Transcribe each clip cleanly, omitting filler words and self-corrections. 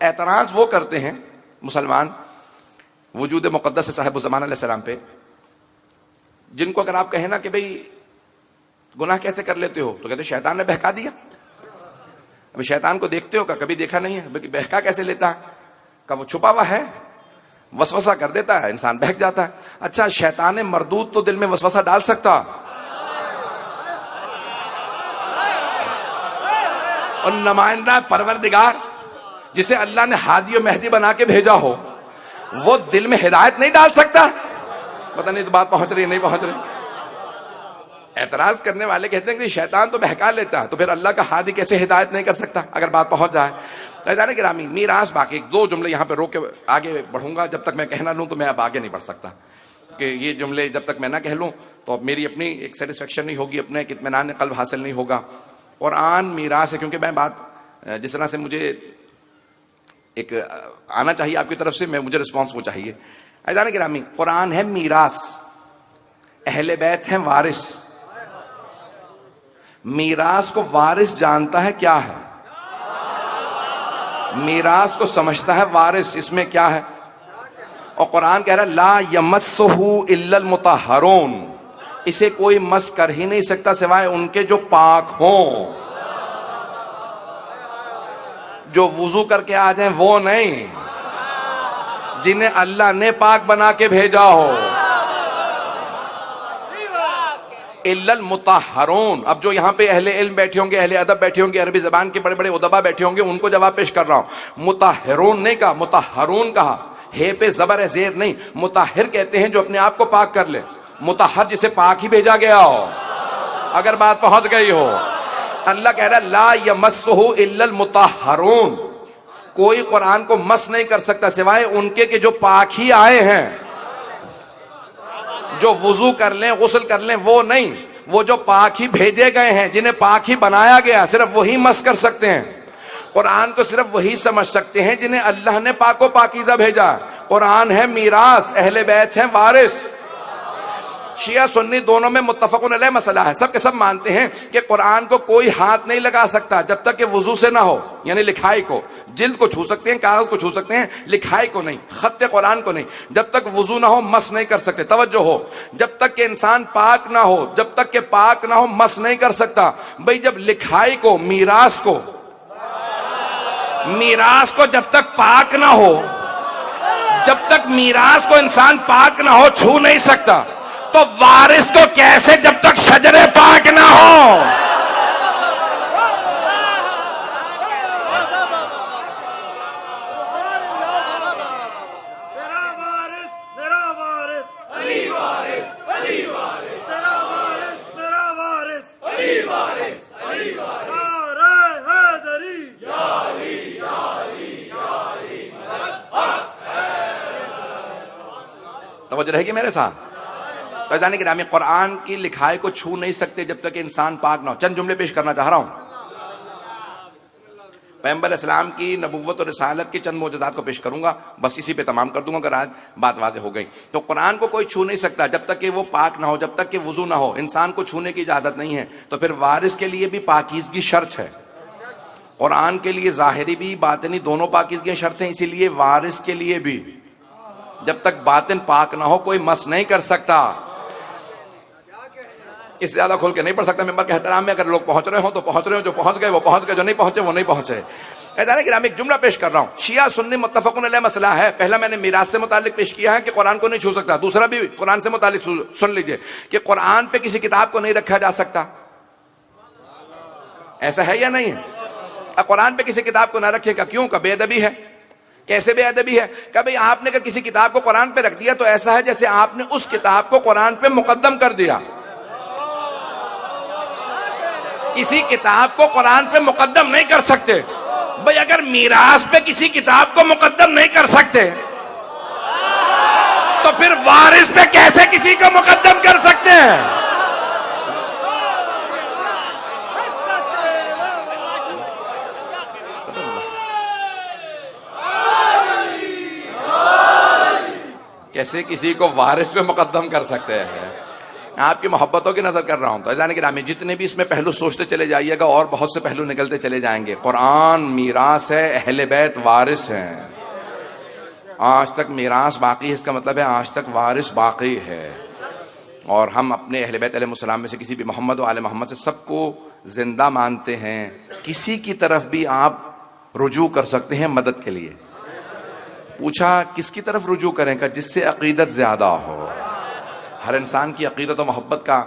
اعتراض وہ کرتے ہیں مسلمان وجود مقدس صاحب الزمان علیہ السلام پہ، جن کو اگر آپ کہیں نا کہ بھئی گناہ کیسے کر لیتے ہو، تو کہتے ہیں شیطان نے بہکا دیا۔ ابھی شیطان کو دیکھتے ہو، کبھی دیکھا نہیں ہے، بہکا کیسے لیتا ہے؟ کہ وہ چھپا ہوا ہے، وسوسہ کر دیتا ہے، انسان بہک جاتا ہے۔ اچھا، شیطان مردود تو دل میں وسوسہ ڈال سکتا، اور نمائندہ پروردگار جسے اللہ نے ہادی و مہدی بنا کے بھیجا ہو، وہ دل میں ہدایت نہیں ڈال سکتا؟ پتہ نہیں تو بات پہنچ رہی نہیں پہنچ رہی۔ اعتراض کرنے والے کہتے ہیں کہ شیطان تو بہکا لیتا ہے، تو پھر اللہ کا ہادی کیسے ہدایت نہیں کر سکتا اگر بات پہنچ جائے؟ عزیزان گرامی، میراث باقی دو جملے یہاں پہ روک کے آگے بڑھوں گا۔ جب تک میں کہنا لوں تو میں اب آگے نہیں بڑھ سکتا، کہ یہ جملے جب تک میں نہ کہہ لوں تو میری اپنی ایک سیٹسفیکشن نہیں ہوگی، اپنے ایک اطمینان قلب حاصل نہیں ہوگا۔ قرآن میراث ہے، کیونکہ میں بات جس طرح سے مجھے ایک آنا چاہیے آپ کی طرف سے، مجھے رسپانس وہ چاہیے۔ عزیزان گرامی، قرآن ہے میراث، اہل بیت ہیں وارث۔ میراث کو وارث جانتا ہے کیا ہے، میراث کو سمجھتا ہے وارث، اس میں کیا ہے؟ اور قرآن کہہ رہا ہے لا یمسہ الا المطہرون، اسے کوئی مس کر ہی نہیں سکتا سوائے ان کے جو پاک ہوں، جو وضو کر کے آ جائیں وہ نہیں، جنہیں اللہ نے پاک بنا کے بھیجا ہو۔ الا المطہرون۔ اب جو یہاں پہ اہل علم بیٹھے ہوں گے، اہل ادب بیٹھے ہوں گے، عربی زبان کے بڑے بڑے ادبا بیٹھے ہوں گے، ان کو جواب پیش کر رہا ہوں۔ مطہرون نہیں کہا، مطہرون کہا، ہے پہ زبر ہے، زیر نہیں۔ مطہر کہتے ہیں جو اپنے آپ کو پاک کر لے، مطہر جسے پاک ہی بھیجا گیا ہو، اگر بات پہنچ گئی ہو۔ اللہ کہہ رہا ہے لا یمسہ الا المطہرون، کوئی قرآن کو مس نہیں کر سکتا سوائے ان کے کہ جو پاک ہی آئے ہیں، جو وضو کر لیں، غسل کر لیں، وہ نہیں، وہ جو پاک ہی بھیجے گئے ہیں، جنہیں پاک ہی بنایا گیا، صرف وہی مس کر سکتے ہیں۔ قرآن کو صرف وہی سمجھ سکتے ہیں جنہیں اللہ نے پاک و پاکیزہ بھیجا۔ قرآن ہے میراث، اہل بیت ہیں وارث۔ شیعہ سنی دونوں میں متفقن علیہ مسئلہ ہے، سب کے سب مانتے ہیں کہ قرآن کو کوئی ہاتھ نہیں لگا سکتا جب تک کہ وضو سے نہ ہو، یعنی لکھائی کو۔ جلد کو چھو سکتے ہیں، کاغذ کو چھو سکتے ہیں، لکھائی کو نہیں، خط قرآن کو نہیں۔ جب تک وضو نہ ہو مس نہیں کر سکتے۔ توجہ ہو، جب تک کہ انسان پاک نہ ہو، جب تک کہ پاک نہ ہو مس نہیں کر سکتا۔ بھئی جب لکھائی کو، میراث کو جب تک پاک نہ ہو، جب تک میراث کو انسان پاک نہ ہو چھو نہیں سکتا، تو وارث کو کیسے جب تک شجر پاک نہ ہو؟ توجہ رہے گی میرے ساتھ؟ تو جانے کہ ہمیں قرآن کی لکھائی کو چھو نہیں سکتے جب تک کہ انسان پاک نہ ہو۔ چند جملے پیش کرنا چاہ رہا ہوں، پیغمبر اسلام کی نبوت اور رسالت کے چند معجزات کو پیش کروں گا، بس اسی پہ تمام کر دوں گا اگر آج بات واضح ہو گئی۔ تو قرآن کو کوئی چھو نہیں سکتا جب تک کہ وہ پاک نہ ہو، جب تک کہ وضو نہ ہو، انسان کو چھونے کی اجازت نہیں ہے۔ تو پھر وارث کے لیے بھی پاکیزگی شرط ہے، قرآن کے لیے ظاہری بھی باطنی دونوں پاکیزگی شرط ہیں، اسی لیے وارث کے لیے بھی جب تک باطن پاک نہ ہو کوئی مس نہیں کر سکتا۔ اس سے زیادہ کھول کے نہیں پڑھ سکتا، ممبر کے احترام میں اگر لوگ پہنچ رہے ہوں تو پہنچ رہے ہوں، جو پہنچ گئے وہ پہنچ گئے، جو نہیں پہنچے وہ نہیں پہنچے۔ عزیزان کرام، ایک جملہ پیش کر رہا ہوں، شیعہ سنی متفقن علیہ مسئلہ ہے۔ پہلا میں نے میراث سے متعلق پیش کیا ہے کہ قرآن کو نہیں چھو سکتا، دوسرا بھی قرآن سے متعلق سن لیجئے کہ قرآن پہ کسی کتاب کو نہیں رکھا جا سکتا۔ ایسا ہے یا نہیں ہے؟ قرآن پہ کسی کتاب کو نہ رکھے گا، کیوں؟ کہ بے ادبی ہے۔ کیسے بے ادبی ہے؟ کہ بھئی آپ نے اگر کسی کتاب کو قرآن پہ رکھ دیا تو ایسا ہے جیسے آپ نے اس کتاب کو قرآن پہ مقدم کر دیا۔ کسی کتاب کو قرآن پہ مقدم نہیں کر سکتے۔ بھئی اگر میراث پہ کسی کتاب کو مقدم نہیں کر سکتے تو پھر وارث پہ کیسے کسی کو مقدم کر سکتے ہیں؟ کیسے کسی کو وارث پہ مقدم کر سکتے ہیں؟ آپ کی محبتوں کی نظر کر رہا ہوں. تو عزیزان گرامی جتنے بھی اس میں پہلو سوچتے چلے جائیے گا اور بہت سے پہلو نکلتے چلے جائیں گے. قرآن میراث ہے, اہل بیت وارث ہیں. آج تک میراث باقی ہے, اس کا مطلب ہے آج تک وارث باقی ہے. اور ہم اپنے اہل بیت علیہ السلام میں سے کسی بھی محمد و آل محمد سے سب کو زندہ مانتے ہیں. کسی کی طرف بھی آپ رجوع کر سکتے ہیں مدد کے لیے. پوچھا کس کی طرف رجوع کریں کا؟ جس سے عقیدت زیادہ ہو. ہر انسان کی عقیدت و محبت کا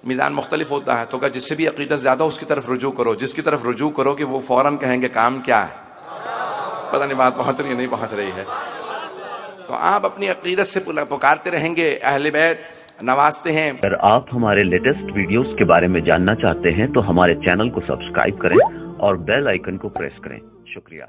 میزان مختلف ہوتا ہے. تو کہ جس سے بھی عقیدت زیادہ اس کی طرف رجوع کرو. جس کی طرف رجوع کرو کہ وہ فوراً کہیں گے کام کیا ہے. پتہ نہیں بات پہنچ رہی ہے نہیں پہنچ رہی ہے. تو آپ اپنی عقیدت سے پکارتے رہیں گے, اہل بیت نوازتے ہیں. اگر آپ ہمارے لیٹسٹ ویڈیوز کے بارے میں جاننا چاہتے ہیں تو ہمارے چینل کو سبسکرائب کریں اور بیل آئیکن کو پریس کریں. شکریہ.